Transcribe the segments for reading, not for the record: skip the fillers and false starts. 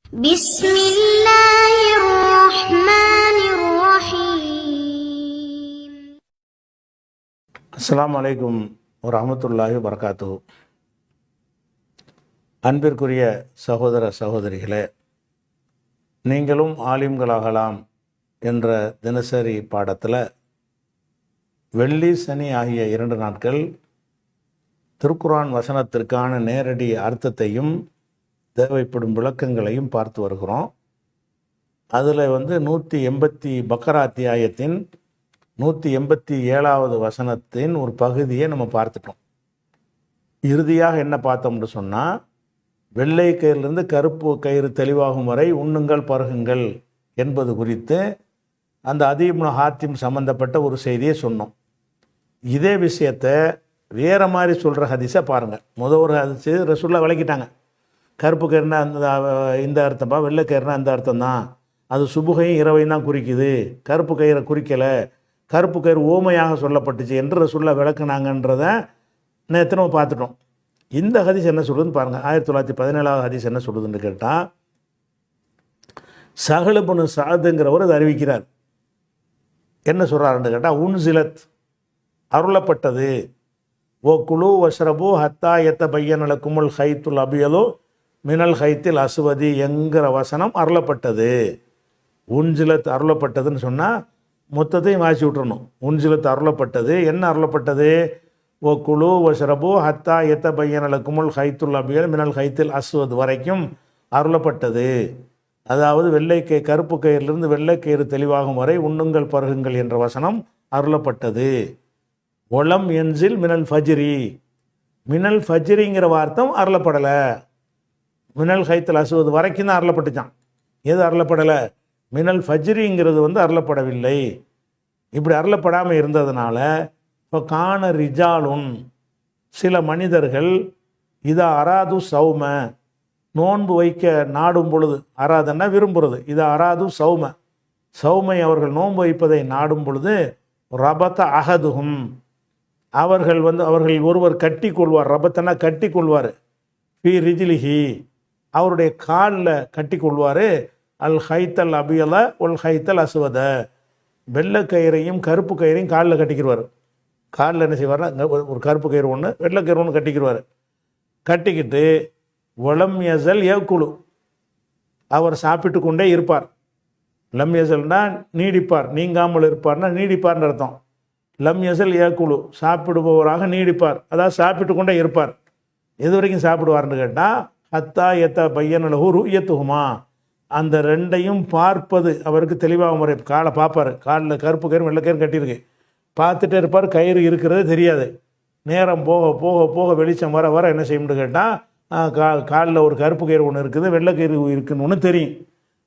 بسم الله الرحمن الرحيم. அஸ்ஸலாமு அலைக்கும் வரஹ்மத்துல்லாஹி வபரகாத்துஹு. அன்பிற்குரிய சகோதர சகோதரிகளே, நீங்களும் ஆலிம்களாகலாம் என்ற தினசரி பாடத்தில் வெள்ளி சனி ஆகிய 2 நாட்கள் திருக்குர்ஆன் வசனத்திற்கான நேரடி அர்த்தத்தையும் தேவைப்படும் விளக்கங்களையும் பார்த்து வருகிறோம். அதில் 180 பக்கரா அத்தியாயத்தின் 187வது வசனத்தின் ஒரு பகுதியை நம்ம பார்த்துட்டோம். இறுதியாக என்ன பார்த்தோம்னு சொன்னால், வெள்ளை கயிறிலிருந்து கருப்பு கயிறு தெளிவாகும் வரை உண்ணுங்கள் பருகுங்கள் என்பது குறித்து அந்த அதீ இப்னு ஹாத்திம் சம்பந்தப்பட்ட ஒரு செய்தியை சொன்னோம். இதே விஷயத்தை வேறு மாதிரி சொல்கிற ஹதீஸை பாருங்கள். ஒரு ஹதீஸு ரசூலுல்லாஹ் விளக்கிட்டாங்க. கருப்பு கயிறுனா இந்த அர்த்தம்பா, வெள்ளை கயிறுனா இந்த அர்த்தம் தான், அது சுபுகையும் இரவையும் தான் குறிக்குது, கருப்பு கயிறை குறிக்கலை, கருப்பு கயிறு ஓமையாக சொல்லப்பட்டுச்சு என்று ரசூலுல்லாஹ் விளக்குனாங்கன்றதை நேற்று நம்ம பார்த்துட்டோம். இந்த ஹதீஸ் என்ன சொல்லுதுன்னு பாருங்கள். 1917வது ஹதீஸ் என்ன சொல்லுதுன்னு கேட்டால், சஹல் இப்னு சஅதுங்கிறவர் அதை அறிவிக்கிறார். என்ன சொல்கிறாருன்னு கேட்டால், உன்சிலத் அருளப்பட்டது, ஓ குழு வஷ்ரபு ஹத்தா எத்த பையனல குமுல் ஹைத்துல் அபியலோ மினல் ஹைத்தில் அசுவதி என்கிற வசனம் அருளப்பட்டது. உன்சிலத் அருளப்பட்டதுன்னு சொன்னால் மொத்தத்தையும் வாசி விட்டுறணும். உன்சிலத் அருளப்பட்டது, என்ன அருளப்பட்டது? ஓ குழு வஷ்ரபு ஹத்தா எத்த பையனல குமுல் ஹைத்துல் அபியல் மினல் ஹைத்தில் அசுவது வரைக்கும் அருளப்பட்டது. அதாவது கருப்பு கயிறிலிருந்து வெள்ளை கயிறு தெளிவாகும் வரை உண்ணுங்கள் பருகுங்கள் என்ற வசனம் அருளப்பட்டது. ஒலம் என்சில் மினல் ஃபஜ்ரி, மினல் ஃபஜ்ரிங்கிற வார்த்தம் அருளப்படலை. மினல் ஹைத்தில் அசுவது வரைக்கும் தான் அருளப்பட்டுச்சான். எது அருளப்படலை? மினல் ஃபஜ்ரிங்கிறது அருளப்படவில்லை. இப்படி அருளப்படாமல் இருந்ததுனால இப்போ காண ரிஜாலுன், சில மனிதர்கள் இதா அராது சௌம, நோன்பு வைக்க நாடும் பொழுது, அராதன்னா விரும்புகிறது, இதா அராது சௌம, சௌமை அவர்கள் நோன்பு வைப்பதை நாடும் பொழுது, ரபத்த அகதுகும், அவர்கள் ஒருவர் கட்டி கொள்வார், ரபத்தனா கட்டி கொள்வார், ஃபி ரிஜிலிஹி, அவருடைய காலில் கட்டி கொள்வார், அல் ஹைத்தல் அபியல ஒல் ஹைத்தல் அசுவத, வெள்ளை கயிறையும் கருப்பு கயிறையும் காலில் கட்டிக்கிடுவார். காலில் என்ன செய்வார்னா, ஒரு கருப்பு கயிறு ஒன்று வெள்ளை கயிறு ஒன்று கட்டிக்கிடுவார். கட்டிக்கிட்டு ஒலம் யசல் ஏக்குழு, அவர் சாப்பிட்டு கொண்டே இருப்பார். லம் யசல்னா நீடிப்பார், நீங்காமல் இருப்பார்னா நீடிப்பார்னு அர்த்தம். லம் யசல் ஏக்குழு, சாப்பிடுபவராக நீடிப்பார், அதாவது சாப்பிட்டு கொண்டே இருப்பார். எது வரைக்கும் சாப்பிடுவார்னு கேட்டால், ஹத்தா எத்த பையனலஹு ருயத்துஹுமா, அந்த ரெண்டையும் பார்ப்பது அவருக்கு தெளிவாக முறை. காலை பார்ப்பார், காலில் கருப்பு கயிறு வெள்ளை கயிறு கட்டியிருக்கு, பார்த்துட்டே இருப்பார், கயிறு இருக்கிறது தெரியாது. நேரம் போக போக போக வெளிச்சம் வர வர என்ன செய்யணும்னு கேட்டால், காலில் ஒரு கருப்பு கயிறு ஒன்று இருக்குது, வெள்ளை கயிறு இருக்குன்னு ஒன்று தெரியும்.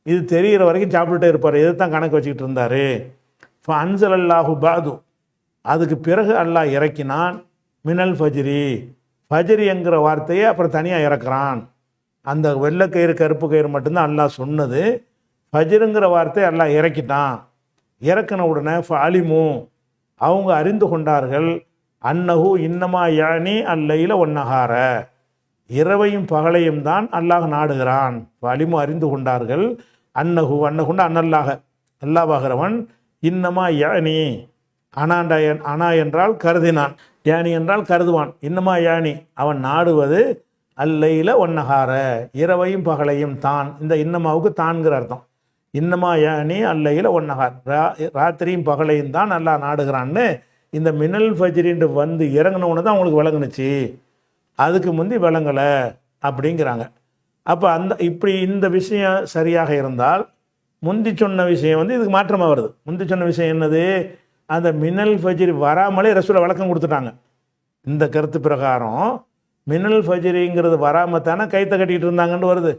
இது தெரிகிற வரைக்கும் சாப்பிட்டுட்டே இருப்பார். எது தான் கணக்கு வச்சுக்கிட்டு இருந்தார். இப்போ அன்சல் அல்லாஹு பாது, அதுக்கு பிறகு அல்லாஹ் இறக்கினான் மினல் ஃபஜ்ரி, ஃபஜ்ரி என்கிற வார்த்தையை அப்புறம் தனியாக இறக்குறான். அந்த வெள்ளை கயிறு கருப்பு கயிறு மட்டும்தான் அல்லாஹ் சொன்னது. ஃபஜ்ருங்கிற வார்த்தையை அல்லாஹ் இறக்கிட்டான். இறக்கின உடனே ஃபாலிமு, அவங்க அறிந்து கொண்டார்கள், அன்னஹு இன்னமா யானி அல்லையில ஒன்னஹார, இரவையும் பகலையும் தான் அல்லாஹ் நாடுகிறான். ஃபாலிமு அறிந்து கொண்டார்கள், அன்னஹுண்டு அன்னல்லாக, அல்லாஹாகிறவன், இன்னமா யானி அனா என்றால் கருதினான், யானி என்றால் கருதுவான், இன்னமா யானி அவன் நாடுவது அல்லையில ஒன்னஹார, இரவையும் பகலையும் தான். இந்த இன்னமாவுக்கு தான்கிற அர்த்தம். இன்னமா யானி அல்லையில ஒன்னஹார், ராத்திரியும் பகலையும் தான் அல்லாஹ் நாடுகிறான்னு இந்த மினல் ஃபஜ்ரின்னு இறங்கினவுன்னு தான் அவங்களுக்கு விளங்குனுச்சு, அதுக்கு முந்தி விளங்கலை அப்படிங்கிறாங்க. அப்போ இப்படி இந்த விஷயம் சரியாக இருந்தால், முந்தி சொன்ன விஷயம் இதுக்கு மாற்றமாக வருது. முந்தி சொன்ன விஷயம் என்னது? அந்த மினல் ஃபஜ்ரி வராமலே ரசூலுல்லாஹ் விளக்கம் கொடுத்துட்டாங்க. இந்த கருத்து பிரகாரம் மினல் ஃபஜ்ரிங்கிறது வராமல் தானே கைத்தை கட்டிக்கிட்டு இருந்தாங்கன்னு வருது.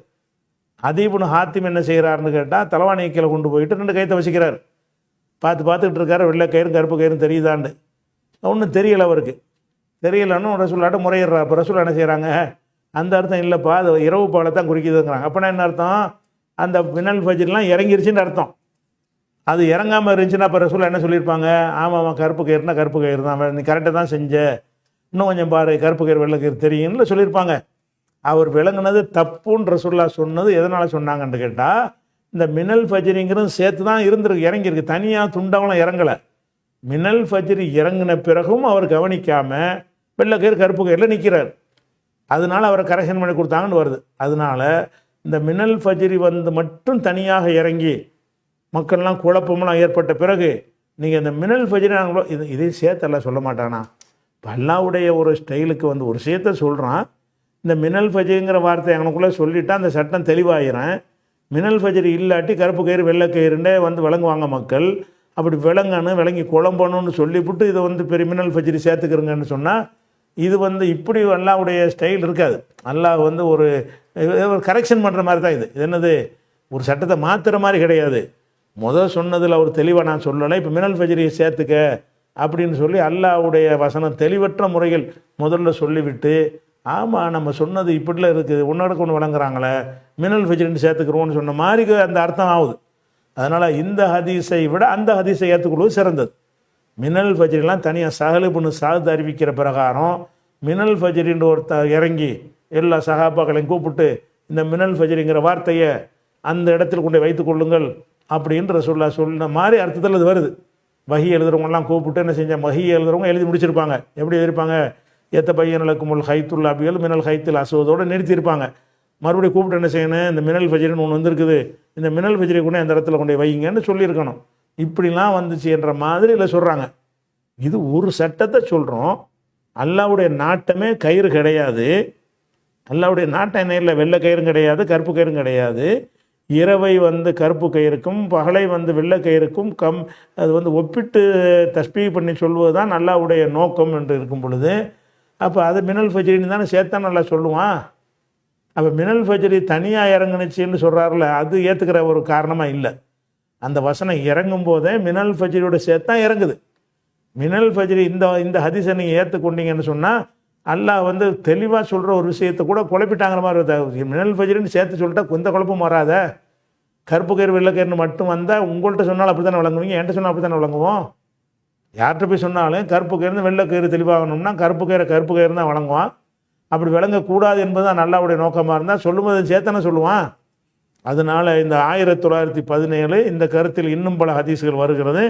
அதீ இப்னு ஹாத்திம் என்ன செய்கிறாருன்னு கேட்டால், தலைவாணியை கீழே கொண்டு போயிட்டு 2 கைத்தை வச்சுக்கிறார். பார்த்துக்கிட்டு இருக்காரு, வெள்ளை கயிறும் கருப்பு கயிறும் தெரியுதாண்டு. ஒன்றும் தெரியலை அவருக்கு. தெரியலன்னு ரசூலுல்லாஹ்ட்ட முறையிடுறார். இப்போ ரசூலுல்லாஹ் என்ன செய்கிறாங்க, அந்த அர்த்தம் இல்லைப்பா, அது இரவு பகலை தான் குறிக்குதுங்கிறாங்க. அப்போனா என்ன அர்த்தம்? அந்த மினல் ஃபஜ்ரிலாம் இறங்கிருச்சுன்னு அர்த்தம். அது இறங்காமல் இருந்துச்சுன்னா அப்போ ரசூலுல்லாஹ் என்ன சொல்லியிருப்பாங்க? ஆமாம், கருப்பு கயிறுனா கருப்பு கயிறு தான், நீ கரெக்டாக தான் செஞ்ச, இன்னும் கொஞ்சம் பாரு, கருப்பு கயிறு வெள்ளை கயிறு தெரியும்னு சொல்லியிருப்பாங்க. அவர் விளங்குனது தப்புன்னு ரசூலுல்லாஹ் சொன்னது எதனால் சொன்னாங்கன்னு கேட்டால், இந்த மினல் ஃபஜ்ரிங்கிறது சேர்த்து தான் இருந்திருக்கு, இறங்கியிருக்கு, தனியாக துண்டவெல்லாம் இறங்கலை. மினல் ஃபஜ்ரி இறங்கின பிறகும் அவர் கவனிக்காமல் வெள்ளை கயிறு கருப்பு கயிறில் நிற்கிறார். அதனால் அவரை கரெக்ஷன் பண்ணி கொடுத்தாங்கன்னு வருது. அதனால் இந்த மினல் ஃபஜ்ரி வந்து மட்டும் தனியாக இறங்கி மக்கள்லாம் குழப்பமெல்லாம் ஏற்பட்ட பிறகு நீங்கள் இந்த மினல் ஃபஜ்ரி நாங்களோ இதே சேர்த்தெல்லாம் சொல்ல மாட்டானா? அல்லாஹ்வுடைய ஒரு ஸ்டைலுக்கு வந்து ஒரு விஷயத்தை சொல்கிறான். இந்த மினல் ஃபஜ்ரிங்கிற வார்த்தை எனக்குள்ளே சொல்லிட்டா அந்த சட்டம் தெளிவாகிறேன். மினல் ஃபஜ்ரி இல்லாட்டி கருப்பு கயிறு வெள்ளை கயிறுண்டே வந்து விளங்குவாங்க மக்கள். அப்படி விளங்கி குழம்பணும்னு சொல்லிவிட்டு இதை வந்து பெரிய மினல் ஃபஜ்ரி சேர்த்துக்கிறங்கன்னு சொன்னால் இது வந்து இப்படி அல்லாஹ்வுடைய ஸ்டைல் இருக்காது. அல்லாஹ் வந்து ஒரு கரெக்ஷன் பண்ணுற மாதிரி தான் இது. என்னது, ஒரு சட்டத்தை மாற்றுற மாதிரி கிடையாது. சொன்னதில் அவர் தெளிவாக நான் சொல்லலை, இப்போ மினல் ஃபஜ்ரியை சேர்த்துக்க அப்படின்னு சொல்லி அல்லாஹ்வுடைய வசனம் தெளிவற்ற முறையில் முதல்ல சொல்லிவிட்டு, ஆமாம் நம்ம சொன்னது இப்படிலாம் இருக்குது, ஒன்றோடக்கு ஒன்று வழங்குறாங்களே, மினல் ஃபஜ்ரின்னு சேர்த்துக்கிறோன்னு சொன்ன மாதிரி அந்த அர்த்தம் ஆகுது. அதனால் இந்த ஹதீஸை விட அந்த ஹதீஸை ஏற்றுக்கொள்வது சிறந்தது. மினல் ஃபஜ்ரிலாம் தனியாக சஹல் இப்னு சாத் அறிவிக்கிற பிரகாரம் மினல் ஃபஜ்ரின்னு இறங்கி எல்லா சஹாபாக்களையும் கூப்பிட்டு இந்த மினல் ஃபஜ்ரிங்கிற வார்த்தையை அந்த இடத்துல கொண்டு வைத்துக் கொள்ளுங்கள் அப்படின்னு ரசூலுல்லாஹ் சொன்ன மாதிரி அர்த்தத்தில் அது வருது. வஹி எழுதுறவங்கலாம் கூப்பிட்டு என்ன செஞ்சால், வஹி எழுதுறவங்க எழுதி முடிச்சிருப்பாங்க. எப்படி எழுதியிருப்பாங்க, ஏத்த பையனுக்குமுல் ஹைத்துல் அபியல் மினல் ஹைத்துல் அசுவதோடு நிறுத்தியிருப்பாங்க. மறுபடியும் கூப்பிட்டு என்ன செய்யணும், இந்த மினல் ஃபஜ்ரின்னு ஒன்று வந்திருக்குது, இந்த மினல் ஃபஜ்ரி கூட அந்த இடத்துல கொண்டு வைங்கன்னு சொல்லியிருக்கணும். இப்படிலாம் வந்துச்சு என்ற மாதிரி இல்லை சொல்கிறாங்க. இது ஒரு சட்டத்தை சொல்கிறோம். அல்லாஹ்வுடைய நாட்டமே கயிறு கிடையாது. அல்லாஹ்வுடைய நாட்டம் என்ன இல்லை, வெள்ளை கயிறும் கிடையாது, கருப்பு கயிறும் கிடையாது. இரவை வந்து கருப்பு கயிறுக்கும் பகலை வந்து வெள்ளை கயிறுக்கும் அது வந்து ஒப்பிட்டு தஸ்பீ பண்ணி சொல்வது தான் அல்லாஹ்வுடைய நோக்கம் என்று இருக்கும் பொழுது, அப்போ அது மினல் ஃபஜ்ரின்னு தானே சேர்த்தான் நல்லா சொல்லுவான். அப்போ மினல் ஃபஜ்ரி தனியாக இறங்குனுச்சின்னு சொல்கிறாருல, அது ஏற்றுக்கிற ஒரு காரணமாக இல்லை. அந்த வசனம் இறங்கும் போதே மினல் ஃபஜ்ரியோட சேர்த்தான் இறங்குது. மினல் ஃபஜ்ரி இந்த ஹதீஸை நீங்கள் ஏற்றுக்கொண்டீங்கன்னு சொன்னால் அல்லாஹ் வந்து தெளிவாக சொல்கிற ஒரு விஷயத்தை கூட குழப்பிட்டாங்கிற மாதிரி வருது. மினல் ஃபஜ்ரின்னு சேர்த்து சொல்லிட்டா எந்த குழப்பம் வராத. கருப்பு கயிறு வெள்ளை கயிறுன்னு மட்டும் வந்தால் உங்கள்கிட்ட சொன்னாலும் அப்படி தானே வழங்குவீங்க, என்கிட்ட சொன்னால் அப்படி தானே வழங்குவோம். யார்கிட்ட போய் சொன்னாலும் கருப்பு கயிறு வெள்ளை கயிறு தெளிவாகணும்னா கருப்பு கயிறு தான் வழங்குவான். அப்படி விளங்கக்கூடாது என்பது தான் அல்லாஹ்வுடைய நோக்கமாக இருந்தால் சொல்லும்போது சேர்த்தானே சொல்லுவான். அதனால் இந்த 1917 இந்த கருத்தில் இன்னும் பல ஹதீஸ்கள் வருகிறது.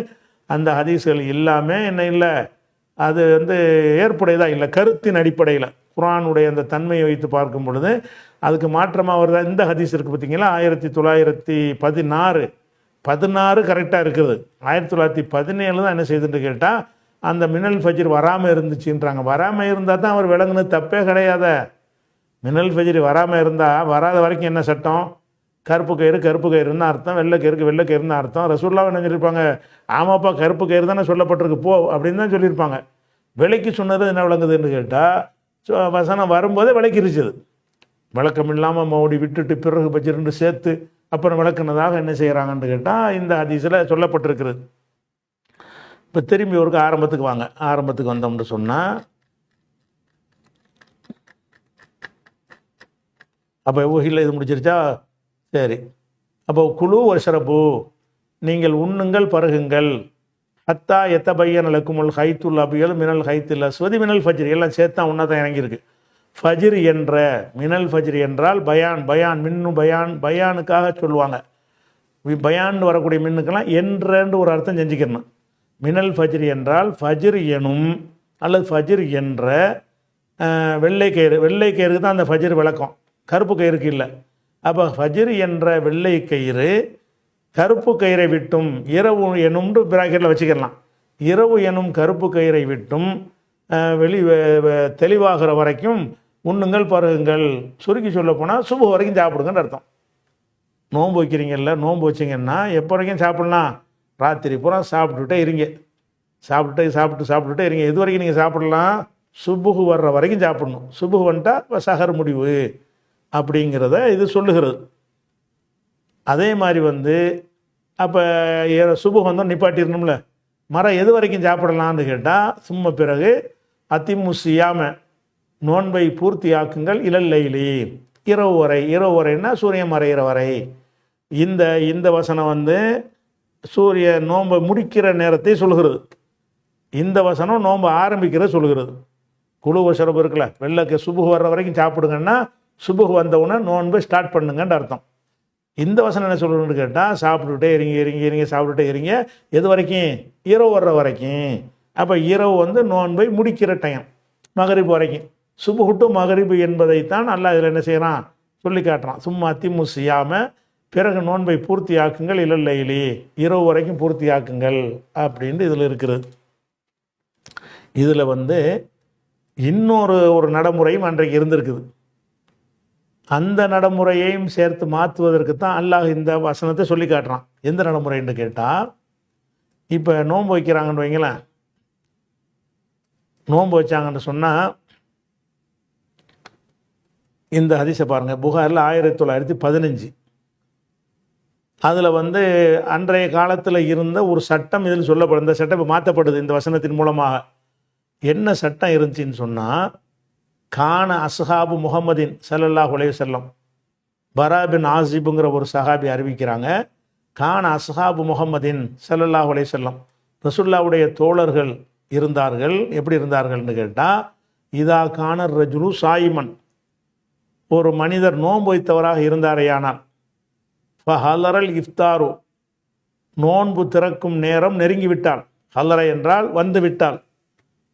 அந்த ஹதீஸ்கள் இல்லாமல் என்ன இல்லை, அது வந்து ஏற்புடையதாக இல்லை. கருத்தின் அடிப்படையில் குர்ஆனுடைய அந்த தன்மையை வைத்து பார்க்கும் பொழுது அதுக்கு மாற்றமாக வருதா. இந்த ஹதீஸ் இருக்குது பார்த்தீங்களா, 1916 கரெக்டாக இருக்குது. 1917 தான் என்ன செய்துன்னு கேட்டால் அந்த மினல் ஃபஜ்ர் வராமல் இருந்துச்சுன்றாங்க. வராமல் இருந்தால் தான் அவர் விளங்குனது தப்பே கிடையாத. மினல் ஃபஜ்ர் வராமல் இருந்தால் வராத வரைக்கும் என்ன சட்டம், கருப்பு கயிறுன்னு அர்த்தம், வெள்ளை கயிறுன்னு அர்த்தம். ரசூலுல்லாஹ் என்ன சொல்லியிருப்பாங்க, ஆமாப்பா கருப்பு கயிறு தானே சொல்லப்பட்டிருக்கு போ அப்படின்னு தான் சொல்லியிருப்பாங்க. விலைக்கு சொன்னது என்ன விளங்குதுன்னு கேட்டால் வசனம் வரும்போதே விளக்கிருச்சுது. விளக்கம் இல்லாமல் மோடி விட்டுட்டு பிறகு பஜ்ருன்னு சேர்த்து அப்புறம் விளக்குனதாக என்ன செய்கிறாங்கன்னு கேட்டால் இந்த ஹதீஸில் சொல்லப்பட்டிருக்கிறது. இப்போ திரும்பி ஒருக்கு ஆரம்பத்துக்கு வாங்க. ஆரம்பத்துக்கு வந்தோம்னு சொன்னால் அப்போ ஊஹில் இது முடிச்சிருச்சா, சரி. அப்போ குழு வஷரபு, நீங்கள் உண்ணுங்கள் பருகுங்கள், ஹத்தா எத்தபையன் லக்குமுல் ஹைத்துல் அபியல் மினல் ஹைத்துல் அஸ்வதி மினல் ஃபஜ்ரி, எல்லாம் சேர்த்தா ஒன்றா தான் இறங்கியிருக்கு. ஃபஜ்ர் என்ற மினல் ஃபஜ்ரி என்றால் பயான் மின்னு பயானுக்காக சொல்லுவாங்க. பயான் வரக்கூடிய மின்னுக்கெல்லாம் என்றன்னு ஒரு அர்த்தம் செஞ்சுக்கணும். மினல் ஃபஜ்ரி என்றால் ஃபஜ்ர் எனும் அல்லது ஃபஜ்ர் என்ற வெள்ளை கயிறுக்கு தான் அந்த ஃபஜ்ர் விளக்கம், கருப்பு கயிறுக்கு இல்லை. அப்போ ஃபஜ்ர் என்ற வெள்ளை கயிறு கருப்பு கயிறை விட்டும் இரவு எனும்னு பிராக்கெட்டில் வச்சுக்கலாம். இரவு எனும் கருப்பு கயிறை விட்டும் தெளிவாகிற வரைக்கும் உண்ணுங்கள் பருகுங்கள். சுருக்கி சொல்ல போனால் சுபு வரைக்கும் சாப்பிடுங்கன்னு அர்த்தம். நோன்பு வைக்கிறீங்கல்ல, நோன்பு வச்சிங்கன்னா எப்போ வரைக்கும் சாப்பிட்லாம், ராத்திரி பூரா சாப்பிட்டுட்டே இருங்க, சாப்பிட்டுட்டே இருங்க. எது வரைக்கும் நீங்கள் சாப்பிடலாம், சுபுகு வர்ற வரைக்கும் சாப்பிடணும். சுபுகு வந்துட்டா சஹர் முடிவு அப்படிங்கிறத இது சொல்லுகிறது. அதே மாதிரி அப்போ சுபுகு வந்தோம் நிப்பாட்டிடணும்ல. மரம் எது வரைக்கும் சாப்பிடலான்னு கேட்டால் சும்மா பிறகு அதிமுசியாம நோன்பை பூர்த்தியாக்குங்கள் இலல்லைலி, இரவு வரைன்னா சூரியன் மறைகிற வரை. இந்த வசனம் சூரிய நோன்பை முடிக்கிற நேரத்தை சொல்கிறது. இந்த வசனம் நோன்பை ஆரம்பிக்கிற சொல்கிறது. குழு வசரப்பு இருக்குல்ல, வெள்ளக்கு சுபுகு வர்ற வரைக்கும் சாப்பிடுங்கன்னா சுபுகு வந்தவுடனே நோன்பை ஸ்டார்ட் பண்ணுங்கன்னு அர்த்தம். இந்த வசனம் என்ன சொல்லணும்னு கேட்டால் சாப்பிட்டுக்கிட்டே இருங்க சாப்பிட்டுட்டே இருங்க எது வரைக்கும்? இரவு வர்ற வரைக்கும். அப்போ இரவு வந்து நோன்பை முடிக்கிற டைம் மகரிப் வரைக்கும். சுபுகு டு மகரிபு என்பதைத்தான் அல்லாஹ் இதில் என்ன செய்கிறான் சொல்லி காட்டுறான். சும்மா அத்திமு செய்யாம பிறகு நோன்பை பூர்த்தியாக்குங்கள் இல்லையிலி, இரவு வரைக்கும் பூர்த்தியாக்குங்கள் அப்படின்ட்டு இதில் இருக்கிறது. இதில் வந்து இன்னொரு நடைமுறையும் அன்றைக்கு இருந்திருக்குது. அந்த நடைமுறையையும் சேர்த்து மாற்றுவதற்கு தான் அல்லாஹ் இந்த வசனத்தை சொல்லி காட்டுறான். எந்த நடைமுறைன்னு கேட்டால், இப்போ நோன்பு வைக்கிறாங்கன்னு வைங்களேன். நோன்பு வச்சாங்கன்னு சொன்னால் இந்த ஹதீஸை பாருங்கள், புகாரில் 1915. அதில் வந்து அன்றைய காலத்தில் இருந்த ஒரு சட்டம் இதில் சொல்லப்படும். இந்த சட்டம் இப்போ மாற்றப்படுது இந்த வசனத்தின் மூலமாக. என்ன சட்டம் இருந்துச்சின்னு சொன்னால், கான அஸ்ஹாபு முஹம்மதின் ஸல்லல்லாஹு அலைஹி வஸல்லம், பரா பின் ஆசிபுங்கிற ஒரு சஹாபி அறிவிக்கிறாங்க, கான அஸ்ஹாபு முஹம்மதின் ஸல்லல்லாஹு அலைஹி வஸல்லம், ரசூலுல்லாஹ்வுடைய தோழர்கள் இருந்தார்கள். எப்படி இருந்தார்கள்னு கேட்டால், இதா கானர் ரஜுலு சாயிமன், ஒரு மனிதர் நோன்பு வைத்தவராக இருந்தாரேயானால், ஃபஹலரல் இஃப்தாரு, நோன்பு திறக்கும் நேரம் நெருங்கிவிட்டால், ஹலர என்றால் வந்து விட்டால்,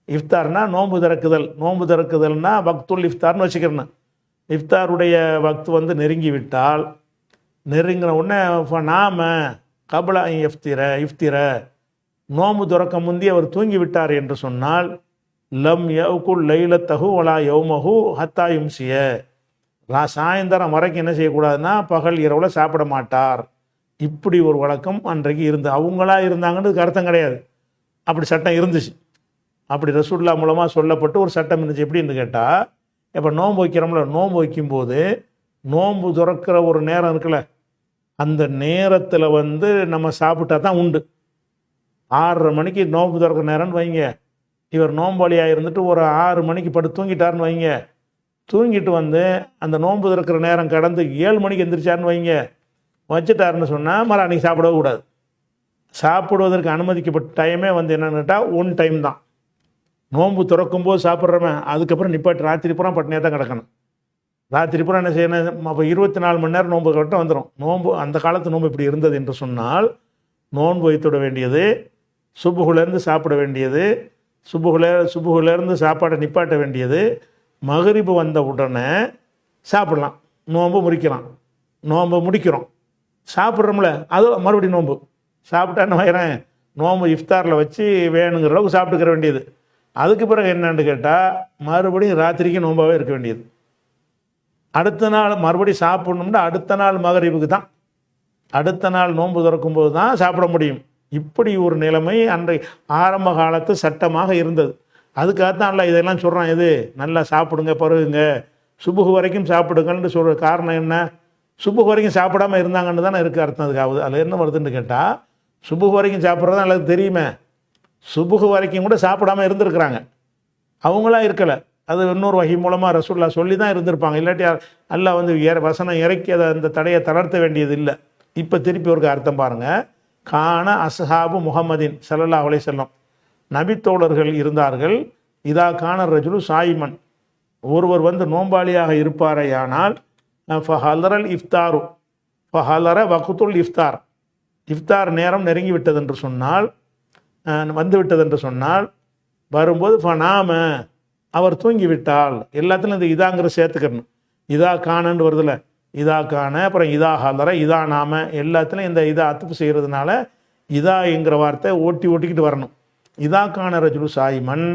இஃப்தார்னா நோன்பு திறக்குதல், நோன்பு திறக்குதல்னா வக்துல் இஃப்தார்னு வச்சுக்கிறேன். இஃப்தாருடைய வக்து வந்து நெருங்கி விட்டால், நெருங்கின உடனே நாம கபலா இஃப்திர, நோன்பு திறக்க முந்தி அவர் தூங்கி விட்டார் என்று சொன்னால், லம் யவுகுல் லைலத்தஹு வலா யௌமஹு ஹத்தா யும்சிய, சாயந்தரம் வரைக்கும் என்ன செய்யக்கூடாதுன்னா பகல் இரவில் சாப்பிட மாட்டார். இப்படி ஒரு வழக்கம் அன்றைக்கு இருந்து, அவங்களா இருந்தாங்கன்னு அர்த்தம் கிடையாது, அப்படி சட்டம் இருந்துச்சு. அப்படி ரசூலுல்லாஹ் மூலமாக சொல்லப்பட்டு ஒரு சட்டம் இருந்துச்சு. எப்படின்னு கேட்டால், இப்போ நோன்பு வைக்கிறோம்ல, நோன்பு வைக்கும்போது நோன்பு துறக்கிற ஒரு நேரம் இருக்குல்ல, அந்த நேரத்தில் வந்து நம்ம சாப்பிட்டா தான் உண்டு. 6:30 மணிக்கு நோன்பு திறக்கிற நேரம்னு வைங்க, இவர் நோம்பாளியாக இருந்துட்டு ஒரு 6 மணிக்கு படுத்து தூங்கிட்டாருன்னு வைங்க, தூங்கிட்டு வந்து அந்த நோன்பு திறக்கிற நேரம் கடந்து 7 மணிக்கு எந்திரிச்சாருன்னு வைங்க, வச்சுட்டாருன்னு சொன்னால் மறு அன்றைக்கி சாப்பிடவே கூடாது. சாப்பிடுவதற்கு அனுமதிக்கப்பட்ட டைமே வந்து என்னென்னு கேட்டால் 1 டைம் தான். நோன்பு திறக்கும்போது சாப்பிட்றவன் அதுக்கப்புறம் நிப்பாட்டு ராத்திரி பூரா பட்டினியாக தான் கிடக்கணும். ராத்திரி பூரா என்ன செய்யணும்? அப்போ 24 மணி நேரம் நோன்பு கரெக்டாக வந்துடும். நோன்பு அந்த காலத்து நோன்பு இப்படி இருந்தது என்று சொன்னால், நோன்பு வைத்துவிட வேண்டியது, சுபுகுலேருந்து சாப்பிட வேண்டியது, சுபுகுலேருந்து சாப்பாடை நிப்பாட்ட வேண்டியது, மகரிபு வந்த உடனே சாப்பிடலாம், நோன்பு முடிக்கிறோம், சாப்பிட்றோம்ல அது மறுபடியும் நோன்பு சாப்பிட்டான்னு வைக்கிறேன், நோன்பு இஃப்தாரில் வச்சு வேணுங்கிற அளவுக்கு சாப்பிட்டுக்கிற வேண்டியது. அதுக்கு பிறகு என்னன்னு கேட்டால், மறுபடியும் ராத்திரிக்கு நோம்பாகவே இருக்க வேண்டியது. அடுத்த நாள் மறுபடியும் சாப்பிட்ணும்னா அடுத்த நாள் மகரிபுக்கு தான், அடுத்த நாள் நோன்பு திறக்கும்போது தான் சாப்பிட முடியும். இப்படி ஒரு நிலைமை அன்றைய ஆரம்ப காலத்து சட்டமாக இருந்தது. அதுக்காகத்தான் அல்ல இதெல்லாம் சொல்கிறான். இது நல்லா சாப்பிடுங்க, பருகுங்க, சுபுகு வரைக்கும் சாப்பிடுங்கன்னு சொல்கிற காரணம் என்ன? சுபுகு வரைக்கும் சாப்பிடாமல் இருந்தாங்கன்னு தானே இருக்குது அர்த்தம். அதுக்காகுது அதில் என்ன வருதுன்னு கேட்டால், சுபுகு வரைக்கும் சாப்பிட்றது தான் எல்லாத்துக்கும் தெரியுமே. சுபுகு வரைக்கும் கூட சாப்பிடாமல் இருந்திருக்கிறாங்க, அவங்களாம் இருக்கலை. அது இன்னொரு வகை மூலமாக ரசூலுல்லாஹ் சொல்லி தான் இருந்திருப்பாங்க. இல்லாட்டி அல்லாஹ் வந்து வசனம் இறக்கி அதை அந்த தடையை தளர்த்த வேண்டியது இல்லை. இப்போ திருப்பி ஒரு அர்த்தம் பாருங்கள். கான அஸ்ஹாபு முஹம்மதின் ஸல்லல்லாஹு அலைஹி வஸல்லம், நபித்தோழர்கள் இருந்தார்கள். இதா கான ரஜுலு சாயிமன், ஒருவர் வந்து நோம்பாளியாக இருப்பாரையானால், ஃபஹலரல் இஃப்தாரு, ஃபஹலர வக்துல் இஃப்தார், இஃப்தார் நேரம் நெருங்கி விட்டது என்று சொன்னால், வந்து விட்டது என்று சொன்னால், வரும்போது ஃபநாம, அவர் தூங்கிவிட்டால், எல்லாத்துலையும் இந்த இதாங்கிற சேர்த்துக்கணும். இதா காணன்னு வருதுல்ல, இதா காண, அப்புறம் இதா ஹலர, இதா நாம, எல்லாத்துலையும் இந்த இதா அத்துப்பு செய்கிறதுனால இதா என்கிற வார்த்தை ஓட்டிக்கிட்டு வரணும். இதா கான ரஜுலு சாயிமன்,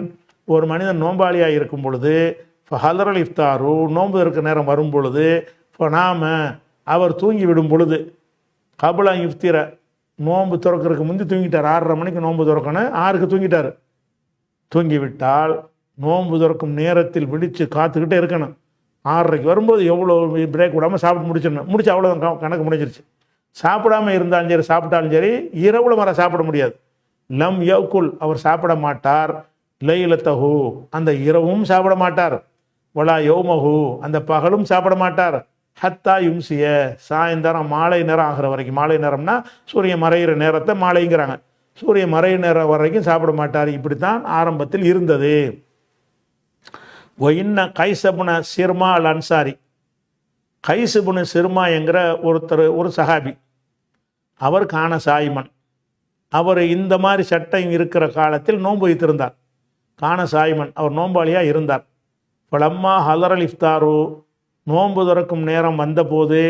ஒரு மனிதன் நோம்பாளியாக இருக்கும் பொழுது, ஃபஹலரல் இஃப்தாரு, நோன்பு இருக்க நேரம் வரும் பொழுது, ஃபநாம, அவர் தூங்கி விடும் பொழுது, கபலா இஃப்திர, நோன்பு திறக்கிறதுக்கு முந்தி தூங்கிட்டார். 6:30 மணிக்கு நோன்பு திறக்கணும், 6க்கு தூங்கிட்டார். தூங்கிவிட்டால் நோன்பு திறக்கும் நேரத்தில் விழித்து காத்துக்கிட்டே இருக்கணும். 6:30க்கு வரும்போது எவ்வளோ பிரேக் விடாமல் சாப்பிட்டு முடிச்சு அவ்வளோதான், கணக்கு முடிஞ்சிருச்சு. சாப்பிடாமல் இருந்தாலும் சரி, சாப்பிட்டாலும் சரி, இரவுல வர சாப்பிட முடியாது. லம் யவுக்குல், அவர் சாப்பிட மாட்டார். லைலத்தஹு, அந்த இரவும் சாப்பிட மாட்டார். வலா யௌமஹு, அந்த பகலும் சாப்பிட மாட்டார். ஹத்தா யும்சிய, சாயந்தரம் மாலை நேரம் ஆகிற வரைக்கும். மாலை நேரம்னா சூரியன் மறைகிற நேரத்தை மாலைங்கிறாங்க. சூரியன் மறைகிற நேரம் வரைக்கும் சாப்பிட மாட்டார். இப்படித்தான் ஆரம்பத்தில் இருந்தது. ஒயின்ன கைசபுன சிர்மா அல் அன்சாரி, கைஸ் இப்னு சிர்மா என்கிற ஒரு சஹாபி, அவர் கான சாயிமன், அவர் இந்த மாதிரி சட்டம் இருக்கிற காலத்தில் நோன்பு வைத்திருந்தார். கான சாயிமன், அவர் நோம்பாளியாக இருந்தார். பலம்மா ஹலரல் இஃப்தாரு, நோன்பு திறக்கும் நேரம் வந்தபோது,